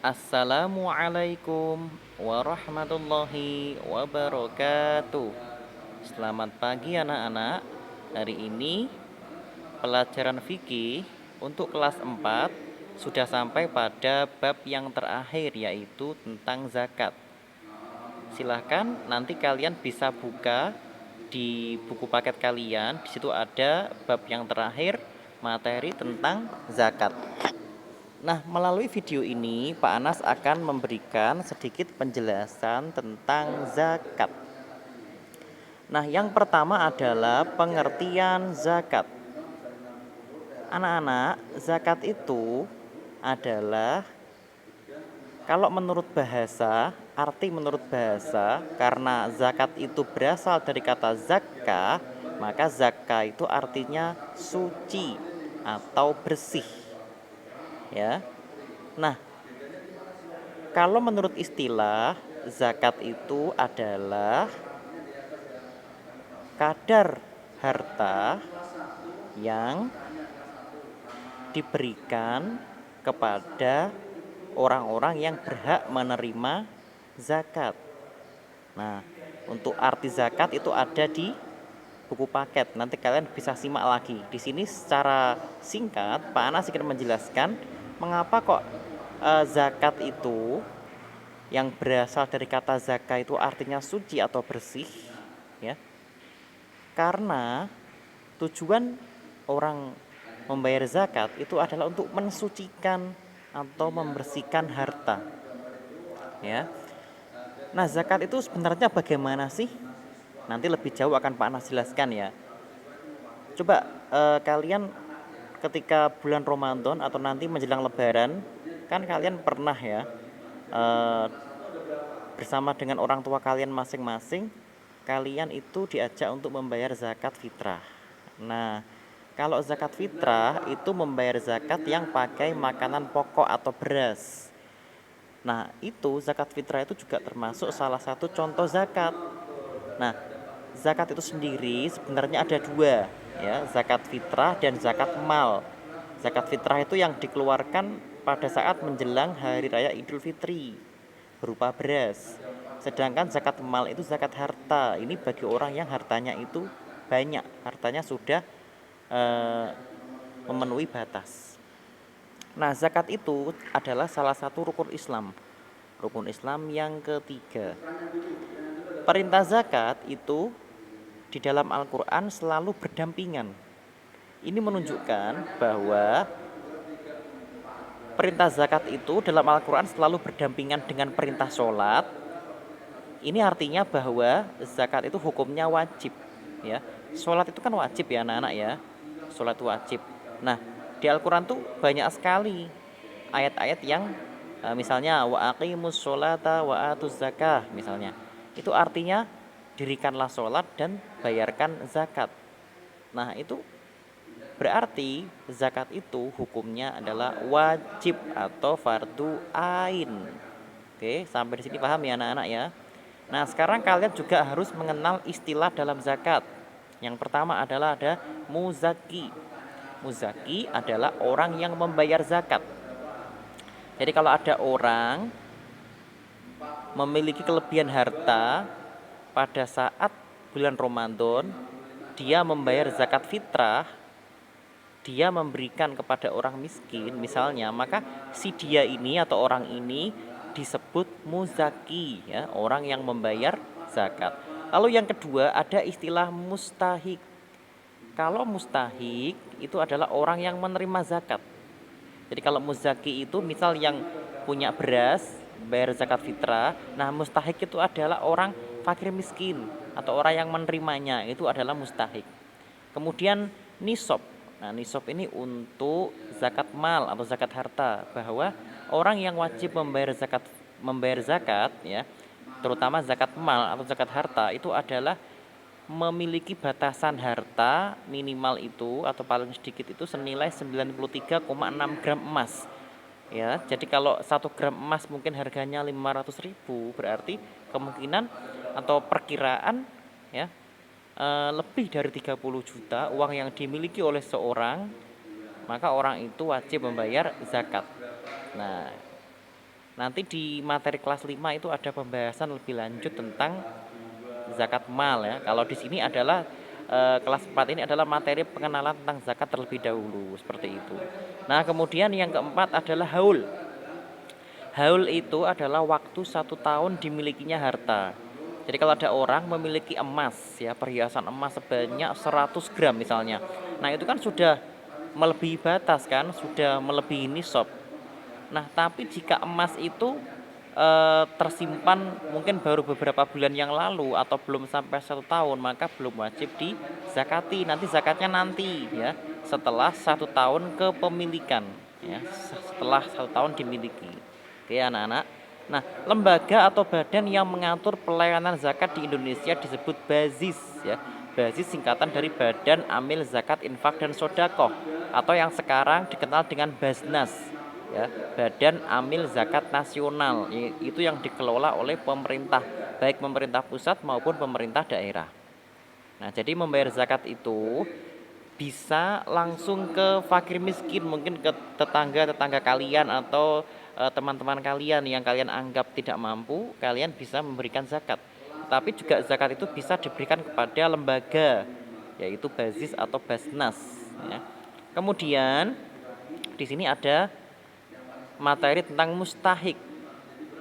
Assalamualaikum warahmatullahi wabarakatuh. Selamat pagi anak-anak. Hari ini pelajaran fikih untuk kelas 4 sudah sampai pada bab yang terakhir, yaitu tentang zakat. Silahkan nanti kalian bisa buka di buku paket kalian. Di situ ada bab yang terakhir, materi tentang zakat. Nah, melalui video ini Pak Anas akan memberikan sedikit penjelasan tentang zakat. Nah, yang pertama adalah pengertian zakat. Anak-anak, zakat itu adalah, kalau menurut bahasa, arti menurut bahasa, karena zakat itu berasal dari kata zakah, maka zakah itu artinya suci atau bersih. Ya. Nah, kalau menurut istilah, zakat itu adalah kadar harta yang diberikan kepada orang-orang yang berhak menerima zakat. Nah, untuk arti zakat itu ada di buku paket. Nanti kalian bisa simak lagi. Di sini secara singkat Pak Anas ingin menjelaskan mengapa kok zakat itu yang berasal dari kata zakah itu artinya suci atau bersih, ya. Karena tujuan orang membayar zakat itu adalah untuk mensucikan atau membersihkan harta, ya. Nah, zakat itu sebenarnya bagaimana sih? Nanti lebih jauh akan Pak Anas jelaskan, ya. Coba kalian ketika bulan Ramadan atau nanti menjelang Lebaran, kan kalian pernah ya eh, bersama dengan orang tua kalian masing-masing, kalian itu diajak untuk membayar zakat fitrah. Nah, kalau zakat fitrah itu membayar zakat yang pakai makanan pokok atau beras. Nah, itu zakat fitrah itu juga termasuk salah satu contoh zakat. Nah, zakat itu sendiri sebenarnya ada dua, ya, zakat fitrah dan zakat mal. Zakat fitrah itu yang dikeluarkan pada saat menjelang hari raya Idul Fitri berupa beras. Sedangkan zakat mal itu zakat harta. Ini bagi orang yang hartanya itu banyak, hartanya sudah eh, memenuhi batas. Nah, zakat itu adalah salah satu rukun Islam. Rukun Islam yang ketiga. Perintah zakat itu di dalam Al-Quran selalu berdampingan. Ini menunjukkan bahwa perintah zakat itu dalam Al-Quran selalu berdampingan dengan perintah sholat. Ini artinya bahwa zakat itu hukumnya wajib, ya. Sholat itu kan wajib ya anak-anak, ya. Sholat wajib. Nah, di Al-Quran tuh banyak sekali ayat-ayat yang misalnya wa aqimus sholata wa atuz zakah misalnya. Itu artinya dirikanlah sholat dan bayarkan zakat. Nah, itu berarti zakat itu hukumnya adalah wajib atau fardu ain. Oke, sampai di sini paham ya anak-anak, ya. Nah, sekarang kalian juga harus mengenal istilah dalam zakat. Yang pertama adalah ada muzaki. Muzaki adalah orang yang membayar zakat. Jadi kalau ada orang memiliki kelebihan harta pada saat bulan Ramadan, dia membayar zakat fitrah, dia memberikan kepada orang miskin misalnya, maka si dia ini atau orang ini disebut muzaki, ya, orang yang membayar zakat. Lalu yang kedua ada istilah mustahik. Kalau mustahik itu adalah orang yang menerima zakat. Jadi kalau muzaki itu misal yang punya beras bayar zakat fitrah. Nah, mustahik itu adalah orang fakir miskin atau orang yang menerimanya, itu adalah mustahik. Kemudian nisab. Nah, nisab ini untuk zakat mal atau zakat harta, bahwa orang yang wajib membayar zakat, ya, terutama zakat mal atau zakat harta itu adalah memiliki batasan harta minimal itu atau paling sedikit itu senilai 93,6 gram emas, ya. Jadi kalau 1 gram emas mungkin harganya 500.000, berarti kemungkinan atau perkiraan, ya, lebih dari 30 juta uang yang dimiliki oleh seorang, maka orang itu wajib membayar zakat. Nah, Nanti di materi kelas 5 itu ada pembahasan lebih lanjut tentang zakat mal ya. Kalau di sini adalah kelas 4 ini adalah materi pengenalan tentang zakat terlebih dahulu seperti itu. Nah, kemudian yang keempat adalah haul. Haul itu adalah waktu 1 tahun dimilikinya harta. Jadi kalau ada orang memiliki emas ya, perhiasan emas sebanyak 100 gram misalnya. Nah, itu kan sudah melebihi batas kan, sudah melebihi nisab. Nah, tapi jika emas itu tersimpan mungkin baru beberapa bulan yang lalu atau belum sampai 1 tahun, maka belum wajib dizakati. Nanti zakatnya nanti ya, setelah 1 tahun kepemilikan ya, setelah 1 tahun dimiliki. Oke anak-anak. Nah, lembaga atau badan yang mengatur pelayanan zakat di Indonesia disebut BAZIS ya. BAZIS singkatan dari Badan Amil Zakat Infak dan Sodakoh atau yang sekarang dikenal dengan Basnas ya, Badan Amil Zakat Nasional. Itu yang dikelola oleh pemerintah, baik pemerintah pusat maupun pemerintah daerah. Nah, jadi membayar zakat itu bisa langsung ke fakir miskin, mungkin ke tetangga-tetangga kalian atau teman-teman kalian yang kalian anggap tidak mampu, kalian bisa memberikan zakat. Tapi juga zakat itu bisa diberikan kepada lembaga, yaitu BAZIS atau Basnas ya. Kemudian di sini ada materi tentang mustahik.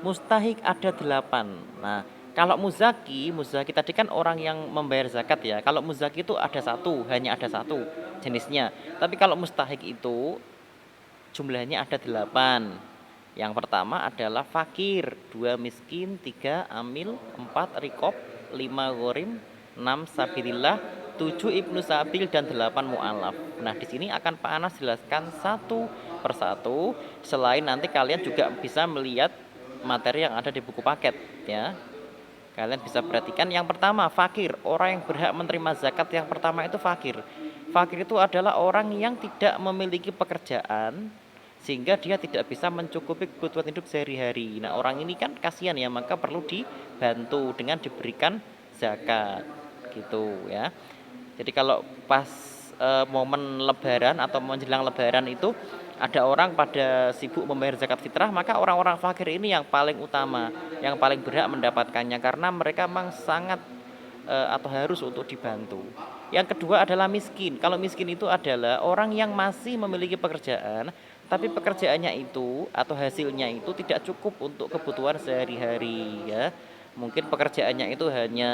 Mustahik ada 8. Nah, kalau muzaki tadi kan orang yang membayar zakat ya. Kalau muzaki itu ada satu, hanya ada satu jenisnya. Tapi kalau mustahik itu jumlahnya ada 8. Yang pertama adalah fakir, 2 miskin, 3 amil, 4 rikob, 5 gorim, 6 sabilillah, 7 ibnu sabil, dan 8 mu'alaf. Nah, di sini akan Pak Anas jelaskan satu persatu. Selain nanti kalian juga bisa melihat materi yang ada di buku paket ya. Kalian bisa perhatikan yang pertama fakir, orang yang berhak menerima zakat yang pertama itu fakir. Fakir itu adalah orang yang tidak memiliki pekerjaan sehingga dia tidak bisa mencukupi kebutuhan hidup sehari-hari. Nah, orang ini kan kasihan ya, maka perlu dibantu dengan diberikan zakat gitu ya. Jadi kalau pas momen lebaran atau menjelang lebaran itu ada orang pada sibuk membayar zakat fitrah, maka orang-orang fakir ini yang paling utama, yang paling berhak mendapatkannya karena mereka memang sangat atau harus untuk dibantu. Yang kedua adalah miskin. Kalau miskin itu adalah orang yang masih memiliki pekerjaan, tapi pekerjaannya itu atau hasilnya itu tidak cukup untuk kebutuhan sehari-hari ya. Mungkin pekerjaannya itu hanya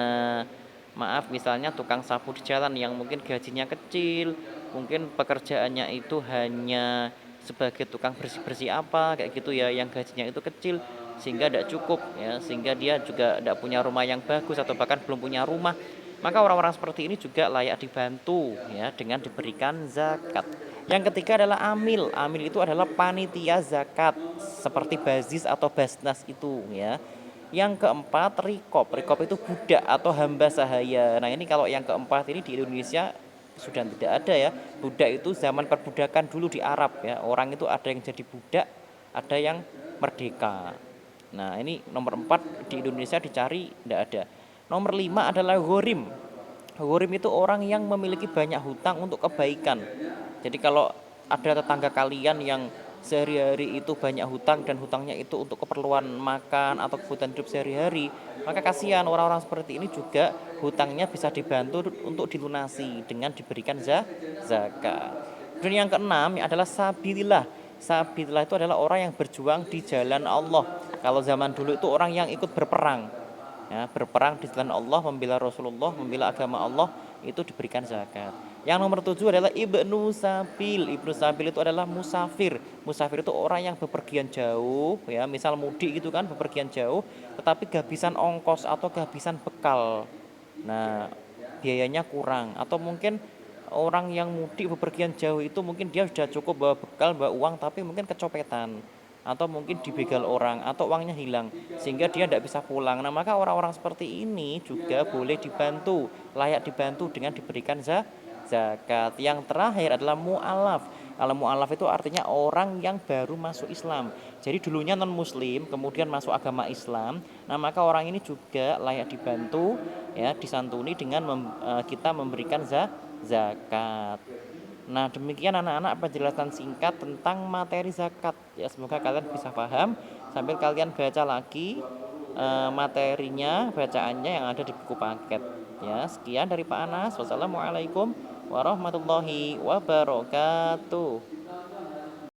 maaf misalnya tukang sapu di jalan yang mungkin gajinya kecil, mungkin pekerjaannya itu hanya sebagai tukang bersih-bersih apa kayak gitu ya, yang gajinya itu kecil sehingga tidak cukup ya, sehingga dia juga tidak punya rumah yang bagus atau bahkan belum punya rumah. Maka orang-orang seperti ini juga layak dibantu ya dengan diberikan zakat. Yang ketiga adalah amil. Amil itu adalah panitia zakat seperti bazis atau basnas itu ya. Yang keempat rikob. Rikob itu budak atau hamba sahaya. Nah, ini kalau yang keempat ini di Indonesia sudah tidak ada ya. Budak itu zaman perbudakan dulu di Arab ya. Orang itu ada yang jadi budak, ada yang merdeka. Nah, ini nomor 4 di Indonesia dicari tidak ada. Nomor 5 adalah ghorim. Ghorim itu orang yang memiliki banyak hutang untuk kebaikan. Jadi kalau ada tetangga kalian yang sehari-hari itu banyak hutang dan hutangnya itu untuk keperluan makan atau kebutuhan hidup sehari-hari, maka kasihan orang-orang seperti ini juga hutangnya bisa dibantu untuk dilunasi dengan diberikan zakat. Dan yang keenam adalah sabilillah. Sabilillah itu adalah orang yang berjuang di jalan Allah. Kalau zaman dulu itu orang yang ikut berperang ya, berperang di jalan Allah, membela Rasulullah, membela agama Allah, itu diberikan zakat. Yang nomor 7 adalah ibnu sabil. Ibnu sabil itu adalah musafir. Musafir itu orang yang bepergian jauh ya, misal mudik gitu kan, bepergian jauh tetapi kehabisan ongkos atau kehabisan bekal. Nah, biayanya kurang atau mungkin orang yang mudik bepergian jauh itu mungkin dia sudah cukup bawa bekal, bawa uang, tapi mungkin kecopetan atau mungkin dibegal orang atau uangnya hilang sehingga dia tidak bisa pulang. Nah, maka orang-orang seperti ini juga boleh dibantu, layak dibantu dengan diberikan zakat. Yang terakhir adalah mu'alaf. Kalau mu'alaf itu artinya orang yang baru masuk Islam. Jadi dulunya non muslim kemudian masuk agama Islam. Nah, maka orang ini juga layak dibantu ya, disantuni dengan kita memberikan zakat. Nah, demikian anak-anak penjelasan singkat tentang materi zakat. Ya, semoga kalian bisa paham sambil kalian baca lagi materinya, bacaannya yang ada di buku paket. Ya, sekian dari Pak Anas. Wassalamualaikum warahmatullahi wabarakatuh.